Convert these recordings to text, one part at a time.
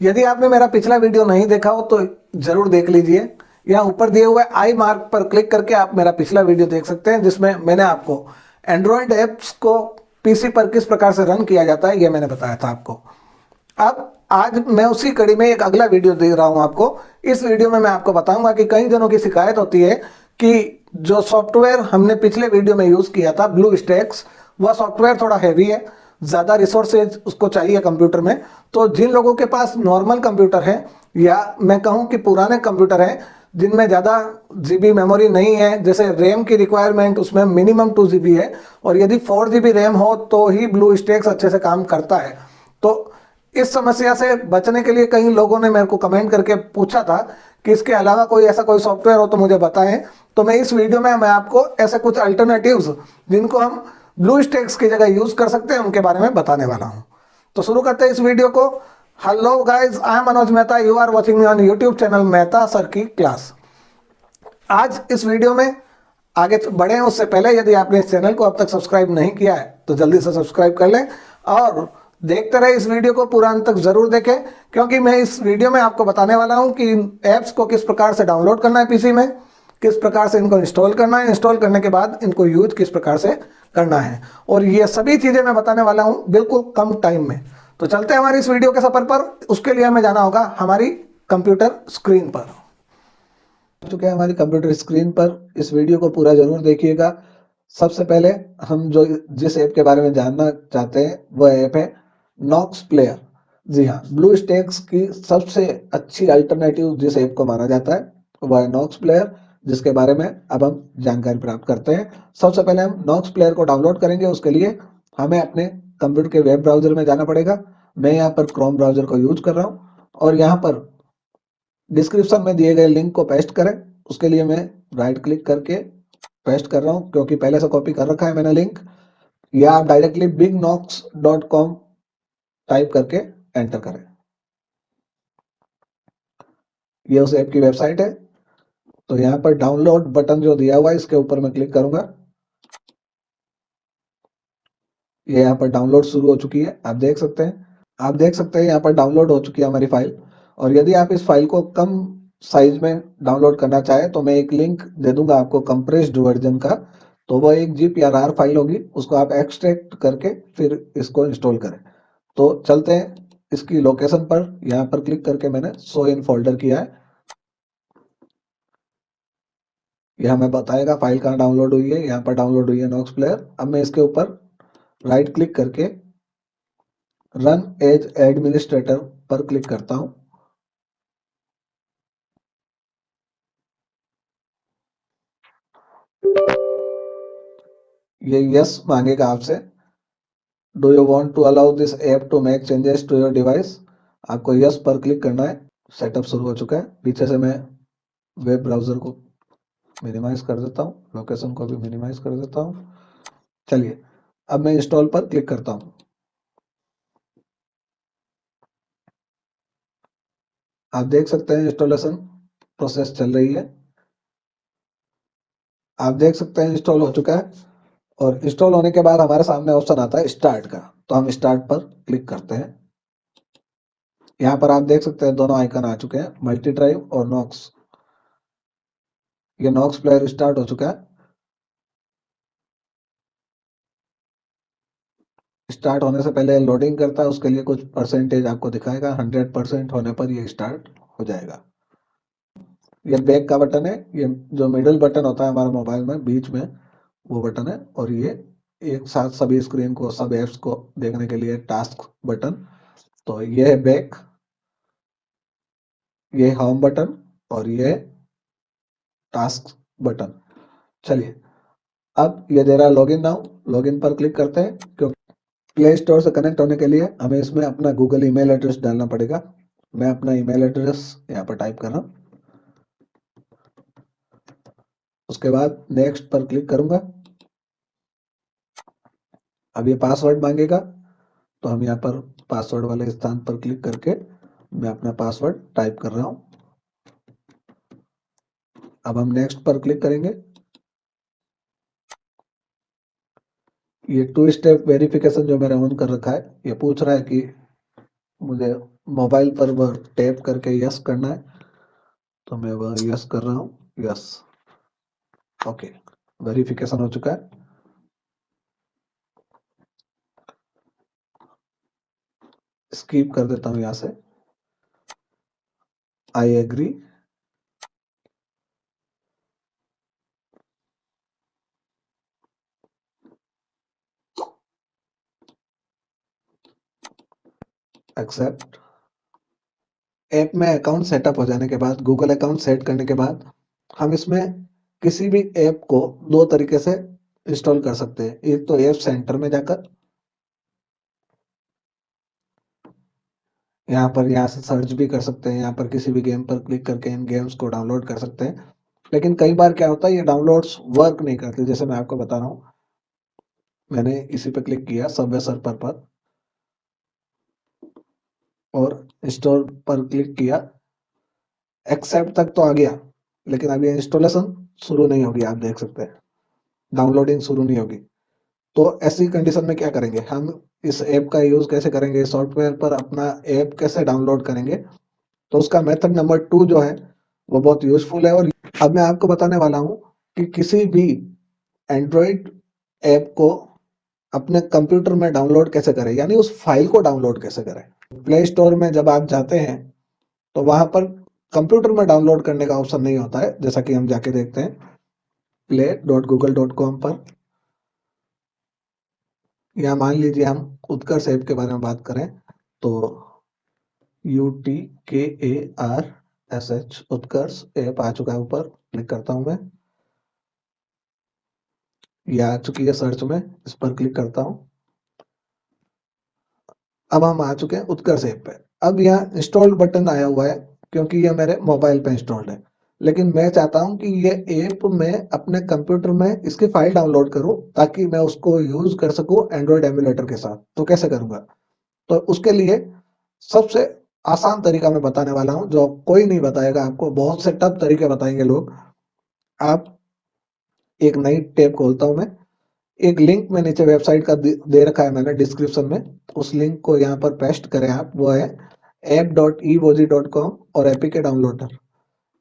यदि आपने मेरा पिछला वीडियो नहीं देखा हो तो जरूर देख लीजिए। यहाँ ऊपर दिए हुए आई मार्क पर क्लिक करके आप मेरा पिछला वीडियो देख सकते हैं, जिसमें मैंने आपको एंड्रॉयड ऐप्स को पीसी पर किस प्रकार से रन किया जाता है ये मैंने बताया था आपको। अब आज मैं उसी कड़ी में एक अगला वीडियो दे रहा हूं आपको। इस वीडियो में मैं आपको बताऊंगा कि कई जनों की शिकायत होती है कि जो सॉफ्टवेयर हमने पिछले वीडियो में यूज किया था ब्लू स्टैक्स, वह सॉफ्टवेयर थोड़ा हैवी है, ज़्यादा रिसोर्सेज उसको चाहिए कंप्यूटर में। तो जिन लोगों के पास नॉर्मल कंप्यूटर है या मैं कहूं कि पुराने कंप्यूटर हैं जिनमें ज़्यादा जीबी मेमोरी नहीं है, जैसे रैम की रिक्वायरमेंट उसमें मिनिमम 2 GB है और यदि 4 GB रैम हो तो ही ब्लू स्टैक्स अच्छे से काम करता है। तो इस समस्या से बचने के लिए कई लोगों ने मेरे को कमेंट करके पूछा था कि इसके अलावा कोई ऐसा कोई सॉफ्टवेयर हो तो मुझे बताएं। तो मैं इस वीडियो में मैं आपको ऐसे कुछ अल्टरनेटिव्स जिनको हम ब्लू स्टैक्स की जगह यूज कर सकते हैं उनके बारे में बताने वाला हूं। तो शुरू करते हैं इस वीडियो को। Hello guys, I am Manoj Mehta, you are watching me on YouTube channel Mehta sir की क्लास। आज इस वीडियो में आगे बढ़े उससे पहले यदि आपने इस चैनल को अब तक सब्सक्राइब नहीं किया है तो जल्दी से सब्सक्राइब कर लें और देखते रहे इस वीडियो को पूरा अंत तक जरूर देखें, क्योंकि मैं इस वीडियो में आपको बताने वाला हूं कि इन ऐप्स को किस प्रकार से डाउनलोड करना है पीसी में, किस प्रकार से इनको इंस्टॉल करना है, इंस्टॉल करने के बाद इनको यूज किस प्रकार से करना है, और ये सभी चीजें मैं बताने वाला हूं बिल्कुल कम टाइम में। तो चलते हैं हमारी इस वीडियो के सफर पर। उसके लिए हमें जाना होगा हमारी कंप्यूटर स्क्रीन पर। चुके हैं हमारी कंप्यूटर स्क्रीन पर। इस वीडियो को पूरा जरूर देखिएगा। सबसे पहले हम जो जिस ऐप के बारे में जानना चाहते हैं वह ऐप है नॉक्स प्लेयर। जी हाँ, ब्लू स्टैक्स की सबसे अच्छी अल्टरनेटिव जिस ऐप को माना जाता है वह है नॉक्स प्लेयर, जिसके बारे में अब हम जानकारी प्राप्त करते हैं। सबसे पहले हम नॉक्स प्लेयर को डाउनलोड करेंगे। उसके लिए हमें अपने कंप्यूटर के वेब ब्राउजर में जाना पड़ेगा। मैं यहाँ पर क्रोम ब्राउजर को यूज कर रहा हूँ और यहाँ पर डिस्क्रिप्शन में दिए गए लिंक को पेस्ट करें। उसके लिए मैं राइट क्लिक करके पेस्ट कर रहा हूं क्योंकि पहले से कॉपी कर रखा है मैंने लिंक। या आप डायरेक्टली bignox.com टाइप करके एंटर करें। ये उस ऐप की वेबसाइट है। तो यहाँ पर डाउनलोड बटन जो दिया हुआ है इसके ऊपर मैं क्लिक करूंगा। ये यहाँ पर डाउनलोड शुरू हो चुकी है, आप देख सकते हैं यहाँ पर डाउनलोड हो चुकी है हमारी फाइल। और यदि आप इस फाइल को कम साइज में डाउनलोड करना चाहें तो मैं एक लिंक दे दूंगा आपको कंप्रेस्ड वर्जन का। तो वह 1 GB या RAR फाइल होगी, उसको आप एक्सट्रैक्ट करके फिर इसको इंस्टॉल करें। तो चलते हैं इसकी लोकेशन पर। यहाँ पर क्लिक करके मैंने शो इन फोल्डर किया है। यह हमें बताएगा फाइल कहाँ डाउनलोड हुई है। यहाँ पर डाउनलोड हुई है नॉक्स प्लेयर। अब मैं इसके ऊपर राइट क्लिक करके रन एज एडमिनिस्ट्रेटर पर क्लिक करता हूं। ये यस मांगेगा आपसे। Do you want to allow this app to make changes to your device. आपको यस पर क्लिक करना है। सेटअप शुरू हो चुका है। पीछे से मैं वेब ब्राउजर को मिनिमाइज कर देता हूँ, लोकेशन को भी मिनिमाइज कर देता हूँ। चलिए अब मैं इंस्टॉल पर क्लिक करता हूँ। आप देख सकते हैं इंस्टॉलेशन प्रोसेस चल रही है। आप देख सकते हैं इंस्टॉल हो चुका है। और इंस्टॉल होने के बाद हमारे सामने ऑप्शन आता है स्टार्ट का, तो हम स्टार्ट पर क्लिक करते हैं। यहाँ पर आप देख सकते हैं दोनों आइकन आ चुके हैं, मल्टी ड्राइव और नॉक्स। ये नॉक्स प्लेयर स्टार्ट हो चुका है। स्टार्ट होने से पहले लोडिंग करता है, उसके लिए कुछ परसेंटेज आपको दिखाएगा। 100% होने पर ये स्टार्ट हो जाएगा। ये बैक का बटन है। ये जो मिडिल बटन होता है हमारे मोबाइल में बीच में वो बटन है। और ये एक साथ सभी स्क्रीन को, सब एप्स को देखने के लिए टास्क बटन। तो ये है बैक, ये होम बटन और ये टास्क बटन। चलिए अब ये दे रहा है लॉगिन नाउ। लॉगिन पर क्लिक करते हैं क्योंकि प्ले स्टोर से कनेक्ट होने के लिए हमें इसमें अपना गूगल ईमेल एड्रेस डालना पड़ेगा। मैं अपना ईमेल एड्रेस यहाँ पर टाइप कर रहा हूँ। उसके बाद नेक्स्ट पर क्लिक करूंगा। अब ये पासवर्ड मांगेगा, तो हम यहाँ पर पासवर्ड वाले स्थान पर क्लिक करके मैं अपना पासवर्ड टाइप कर रहा हूँ। अब हम नेक्स्ट पर क्लिक करेंगे। ये 2 स्टेप वेरिफिकेशन जो मैंने ऑन कर रखा है, ये पूछ रहा है कि मुझे मोबाइल पर वह टैप करके यस करना है, तो मैं वह यस कर रहा हूँ, यस। ओके, वेरिफिकेशन हो चुका है। स्किप कर देता हूँ यहाँ से, आई एग्री। एक्सेप्ट। ऐप में अकाउंट सेटअप हो जाने के बाद, गूगल अकाउंट सेट करने के बाद, हम इसमें किसी भी ऐप को दो तरीके से इंस्टॉल कर सकते हैं। एक तो ऐप सेंटर में जाकर, यहाँ से सर्च भी कर सकते हैं, यहाँ पर किसी भी गेम पर क्लिक करके इन गेम्स को डाउनलोड कर सकते हैं। लेकिन कई बार क्या होता है, ये डाउनलोड्स वर्क नहीं करते। जैसे मैं आपको बता रहा हूँ, मैंने इसी पे क्लिक किया, सबवे सर्फर पर, और इंस्टॉल पर क्लिक किया। एक्सेप्ट तक तो आ गया, लेकिन अभी इंस्टॉलेशन शुरू नहीं होगी। आप देख सकते हैं डाउनलोडिंग शुरू नहीं होगी। तो ऐसी कंडीशन में क्या करेंगे हम, इस ऐप का यूज कैसे करेंगे, सॉफ्टवेयर पर अपना ऐप कैसे डाउनलोड करेंगे। तो उसका मेथड नंबर 2 जो है वो बहुत यूजफुल है। और अब मैं आपको बताने वाला हूं कि किसी भी एंड्रॉइड ऐप को अपने कंप्यूटर में डाउनलोड कैसे करें, यानी उस फाइल को डाउनलोड कैसे करें। प्ले स्टोर में जब आप जाते हैं तो वहां पर कंप्यूटर में डाउनलोड करने का ऑप्शन नहीं होता है। जैसा कि हम जाके देखते हैं play.google.com पर, या मान लीजिए हम उत्कर्ष ऐप के बारे में बात करें, तो UTKARSH उत्कर्ष ऐप आ चुका है। ऊपर क्लिक करता हूं मैं, यह आ चुकी है सर्च में, इस पर क्लिक करता हूं। अब हम आ चुके हैं उत्कर्ष ऐप पे। अब यहाँ इंस्टॉल बटन आया हुआ है क्योंकि ये मेरे मोबाइल पे इंस्टॉल्ड है। लेकिन मैं चाहता हूं कि ये ऐप मैं अपने कंप्यूटर में इसकी फाइल डाउनलोड करूं, ताकि मैं उसको यूज कर सकूं एंड्रॉइड एमुलेटर के साथ। तो कैसे करूंगा, तो उसके लिए सबसे आसान तरीका मैं बताने वाला हूं, जो कोई नहीं बताएगा आपको। बहुत से टफ तरीके बताएंगे लोग। आप, एक नई टैब खोलता हूं मैं, एक लिंक में नीचे वेबसाइट का दे रखा है मैंने डिस्क्रिप्शन में, उस लिंक को यहाँ पर पेस्ट करें आप। वो है app.evoji.com और एपीके डाउनलोडर।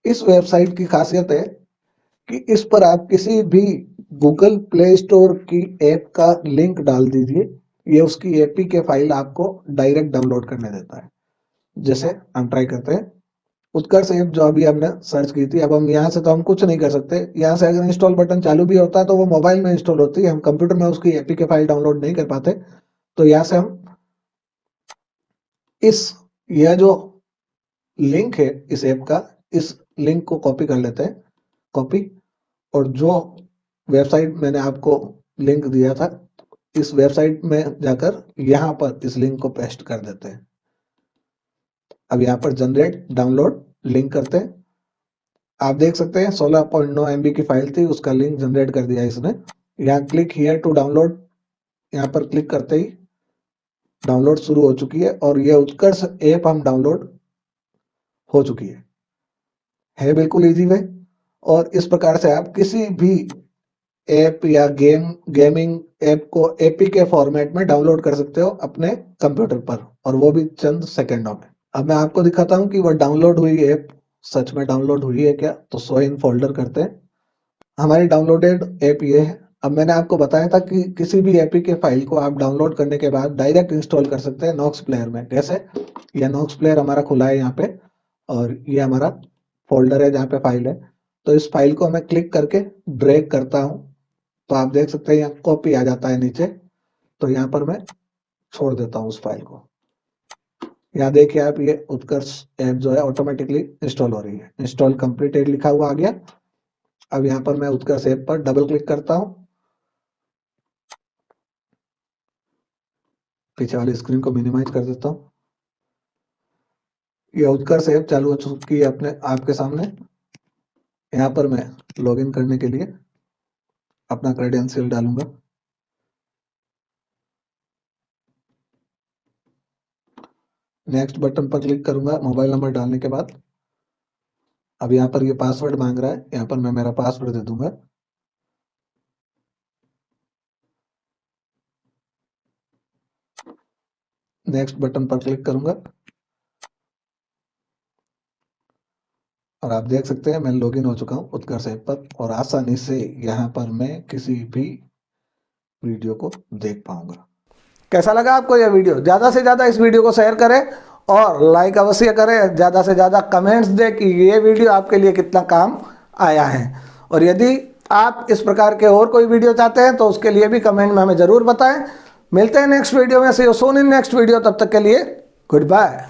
इस वेबसाइट की खासियत है कि इस पर आप किसी भी गूगल प्ले स्टोर की ऐप का लिंक डाल दीजिए, ये उसकी एपीके फाइल आपको डायरेक्ट डाउनलोड करने देता है। जैसे हम ट्राई करते हैं, उत्कर्ष ऐप जो अभी हमने सर्च की थी। अब हम यहाँ से तो हम कुछ नहीं कर सकते। यहाँ से अगर इंस्टॉल बटन चालू भी होता है तो वो मोबाइल में इंस्टॉल होती है, हम कंप्यूटर में उसकी एपीके फाइल डाउनलोड नहीं कर पाते। तो यहाँ से हम इस, यह जो लिंक है इस ऐप का, इस लिंक को कॉपी कर लेते हैं, कॉपी। और जो वेबसाइट मैंने आपको लिंक दिया था, इस वेबसाइट में जाकर यहाँ पर इस लिंक को पेस्ट कर देते हैं। अब यहाँ पर जनरेट डाउनलोड लिंक करते हैं। आप देख सकते हैं 16.9 MB की फाइल थी, उसका लिंक जनरेट कर दिया इसने। यहाँ क्लिक हियर टू डाउनलोड, यहाँ पर क्लिक करते ही डाउनलोड शुरू हो चुकी है, और यह उत्कर्ष ऐप हम डाउनलोड हो चुकी है बिल्कुल इजी वे। और इस प्रकार से आप किसी भी ऐप या गेमिंग ऐप को एपी के फॉर्मेट में डाउनलोड कर सकते हो अपने कंप्यूटर पर, और वो भी चंद सेकंडों में। अब मैं आपको दिखाता हूँ कि वो डाउनलोड हुई ऐप सच में डाउनलोड हुई है क्या। तो शो इन फोल्डर करते हैं, हमारी डाउनलोडेड ऐप ये है। अब मैंने आपको बताया था कि किसी भी एपी के फाइल को आप डाउनलोड करने के बाद डायरेक्ट इंस्टॉल कर सकते हैं नॉक्स प्लेयर में। कैसे, यह नॉक्स प्लेयर हमारा खुला है यहाँ पे, और ये हमारा फोल्डर है जहाँ पे फाइल है। तो इस फाइल को मैं क्लिक करके ड्रैग करता हूँ, तो आप देख सकते हैं यहाँ कॉपी आ जाता है नीचे। तो यहाँ पर मैं छोड़ देता हूँ उस फाइल को। यहाँ देखिए आप, ये उत्कर्ष ऐप जो है ऑटोमेटिकली इंस्टॉल हो रही है। इंस्टॉल कंप्लीटेड लिखा हुआ आ गया। अब यहाँ पर मैं उत्कर्ष ऐप पर डबल क्लिक करता हूँ, पीछे वाली स्क्रीन को मिनिमाइज कर देता हूँ। ये उत्कर्ष ऐप चालू हो चुकी है अपने आपके सामने। यहाँ पर मैं लॉगिन करने के लिए अपना क्रेडेंशियल डालूंगा। नेक्स्ट बटन पर क्लिक करूंगा मोबाइल नंबर डालने के बाद। अब यहाँ पर ये पासवर्ड मांग रहा है, यहाँ पर मैं मेरा पासवर्ड दे दूंगा। नेक्स्ट बटन पर क्लिक करूंगा। और आप देख सकते हैं मैं लॉगिन हो चुका हूँ उत्कर्ष ऐप पर और आसानी से यहाँ पर मैं किसी भी वीडियो को देख पाऊंगा। कैसा लगा आपको यह वीडियो? ज़्यादा से ज़्यादा इस वीडियो को शेयर करें और लाइक अवश्य करें। ज़्यादा से ज़्यादा कमेंट्स दें कि ये वीडियो आपके लिए कितना काम आया है। और यदि आप इस प्रकार के और कोई वीडियो चाहते हैं तो उसके लिए भी कमेंट में हमें ज़रूर बताएं। मिलते हैं नेक्स्ट वीडियो में। See you soon in next video. तब तक के लिए गुड बाय।